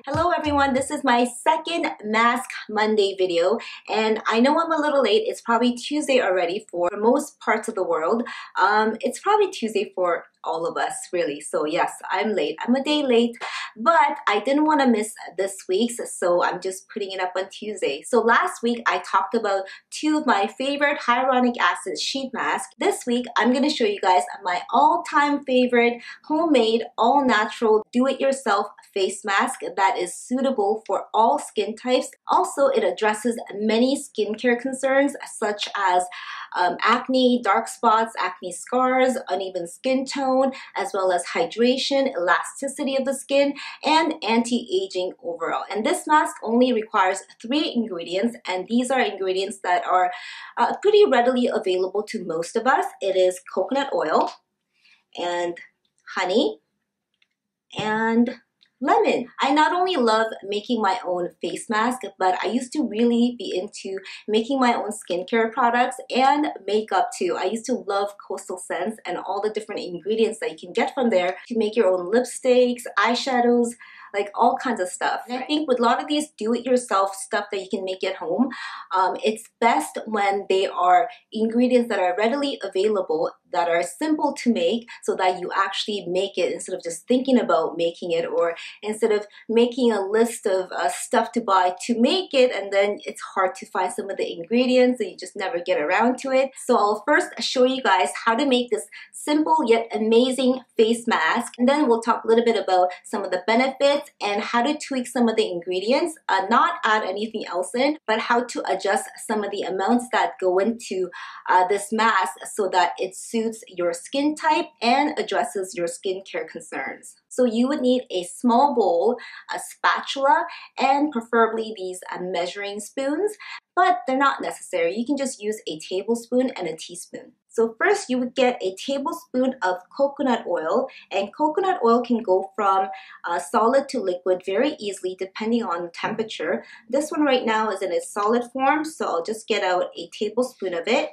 Hello everyone, this is my second Mask Monday video and I know I'm a little late. It's probably Tuesday already for most parts of the world. It's probably Tuesday for all of us really, so yes, I'm late. I'm a day late, but I didn't want to miss this week's, so I'm just putting it up on Tuesday. So last week I talked about two of my favorite hyaluronic acid sheet masks. This week I'm going to show you guys my all-time favorite homemade, all-natural, do-it-yourself face mask that is suitable for all skin types. Also, it addresses many skincare concerns such as acne, dark spots, acne scars, uneven skin tone, as well as hydration, elasticity of the skin, and anti-aging overall. And this mask only requires 3 ingredients, and these are ingredients that are pretty readily available to most of us. It is coconut oil and honey and lemon. I not only love making my own face mask, but I used to really be into making my own skincare products and makeup too. I used to love Coastal Scents and all the different ingredients that you can get from there to make your own lipsticks, eyeshadows, like all kinds of stuff. And I think with a lot of these do-it-yourself stuff that you can make at home, it's best when they are ingredients that are readily available, that are simple to make, so that you actually make it instead of just thinking about making it, or instead of making a list of stuff to buy to make it, and then it's hard to find some of the ingredients and you just never get around to it. So I'll first show you guys how to make this simple yet amazing face mask, and then we'll talk a little bit about some of the benefits and how to tweak some of the ingredients, not add anything else in, but how to adjust some of the amounts that go into this mask so that it suits your skin type and addresses your skincare concerns. So you would need a small bowl, a spatula, and preferably these measuring spoons, but they're not necessary. You can just use a tablespoon and a teaspoon. So first you would get a tablespoon of coconut oil, and coconut oil can go from solid to liquid very easily depending on temperature. This one right now is in its solid form, so I'll just get out a tablespoon of it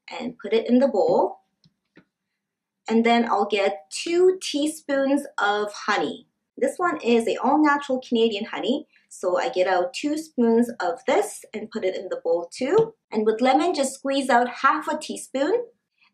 and put it in the bowl. And then I'll get 2 teaspoons of honey. This one is an all-natural Canadian honey. So I get out 2 spoons of this and put it in the bowl too. And with lemon, just squeeze out half a teaspoon.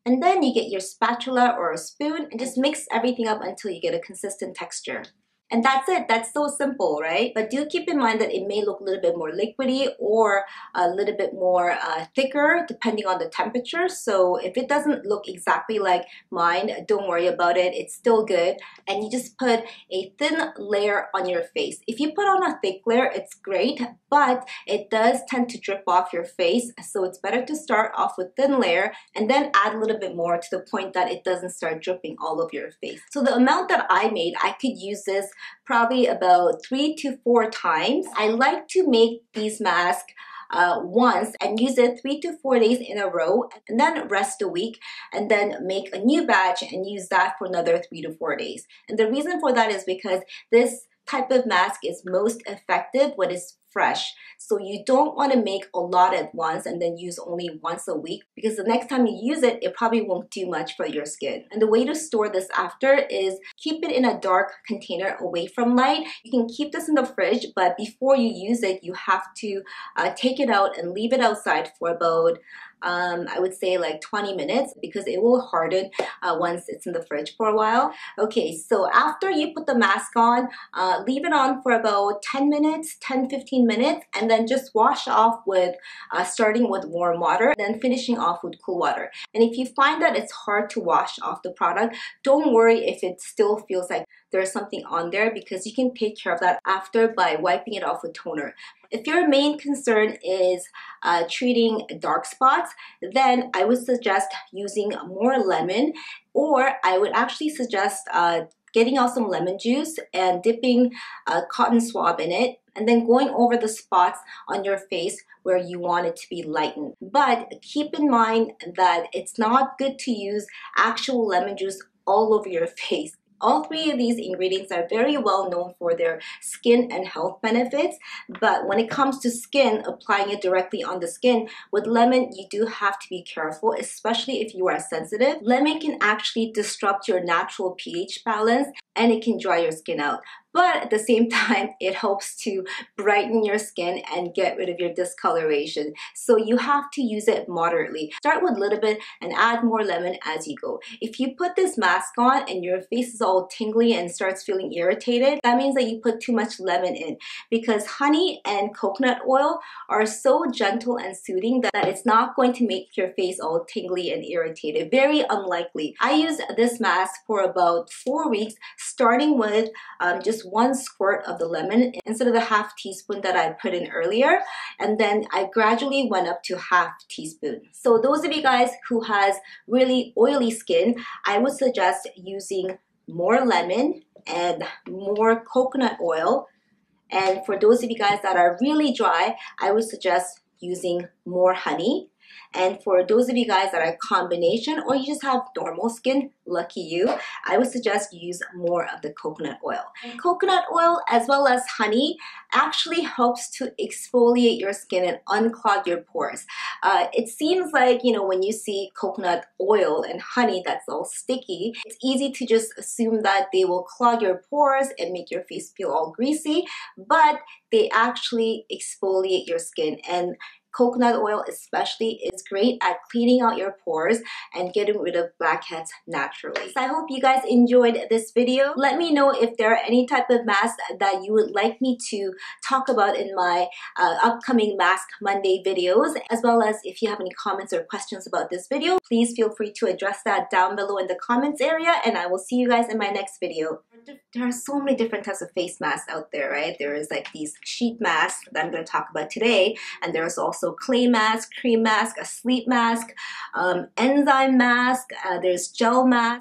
And then you get your spatula or a spoon and just mix everything up until you get a consistent texture. And that's it. That's so simple, right? But do keep in mind that it may look a little bit more liquidy or a little bit more thicker depending on the temperature. So if it doesn't look exactly like mine, don't worry about it. It's still good. And you just put a thin layer on your face. If you put on a thick layer, it's great, but it does tend to drip off your face. So it's better to start off with thin layer and then add a little bit more to the point that it doesn't start dripping all over your face. So the amount that I made, I could use this probably about 3 to 4 times. I like to make these masks once and use it 3 to 4 days in a row, and then rest a week, and then make a new batch and use that for another 3 to 4 days. And the reason for that is because this type of mask is most effective when it's fresh. So you don't want to make a lot at once and then use only once a week, because the next time you use it, it probably won't do much for your skin. And the way to store this after is keep it in a dark container away from light. You can keep this in the fridge, but before you use it, you have to take it out and leave it outside for about I would say like 20 minutes, because it will harden once it's in the fridge for a while. Okay, so after you put the mask on, leave it on for about 10 minutes, 10-15 minutes, and then just wash off with starting with warm water, then finishing off with cool water. And if you find that it's hard to wash off the product, don't worry if it still feels like there's something on there, because you can take care of that after by wiping it off with toner. If your main concern is treating dark spots, then I would suggest using more lemon, or I would actually suggest getting out some lemon juice and dipping a cotton swab in it, and then going over the spots on your face where you want it to be lightened. But keep in mind that it's not good to use actual lemon juice all over your face. All 3 of these ingredients are very well known for their skin and health benefits, but when it comes to skin, applying it directly on the skin, with lemon you do have to be careful, especially if you are sensitive. Lemon can actually disrupt your natural pH balance and it can dry your skin out. but at the same time, it helps to brighten your skin and get rid of your discoloration. So you have to use it moderately. Start with a little bit and add more lemon as you go. If you put this mask on and your face is all tingly and starts feeling irritated, that means that you put too much lemon in, because honey and coconut oil are so gentle and soothing that it's not going to make your face all tingly and irritated. Very unlikely. I used this mask for about 4 weeks, starting with just 1 squirt of the lemon instead of the half teaspoon that I put in earlier, and then I gradually went up to half teaspoon. So those of you guys who has really oily skin, I would suggest using more lemon and more coconut oil. And for those of you guys that are really dry, I would suggest using more honey. And for those of you guys that are a combination or you just have normal skin, lucky you, I would suggest you use more of the coconut oil. And coconut oil as well as honey actually helps to exfoliate your skin and unclog your pores. It seems like, you know, when you see coconut oil and honey that's all sticky, it's easy to just assume that they will clog your pores and make your face feel all greasy, but they actually exfoliate your skin. And coconut oil especially is great at cleaning out your pores and getting rid of blackheads naturally. So I hope you guys enjoyed this video. Let me know if there are any type of masks that you would like me to talk about in my upcoming Mask Monday videos, as well as if you have any comments or questions about this video, please feel free to address that down below in the comments area, and I will see you guys in my next video. There are so many different types of face masks out there, right? There is like these sheet masks that I'm going to talk about today, and there's also clay mask, cream mask, a sleep mask, enzyme mask, there's gel mask.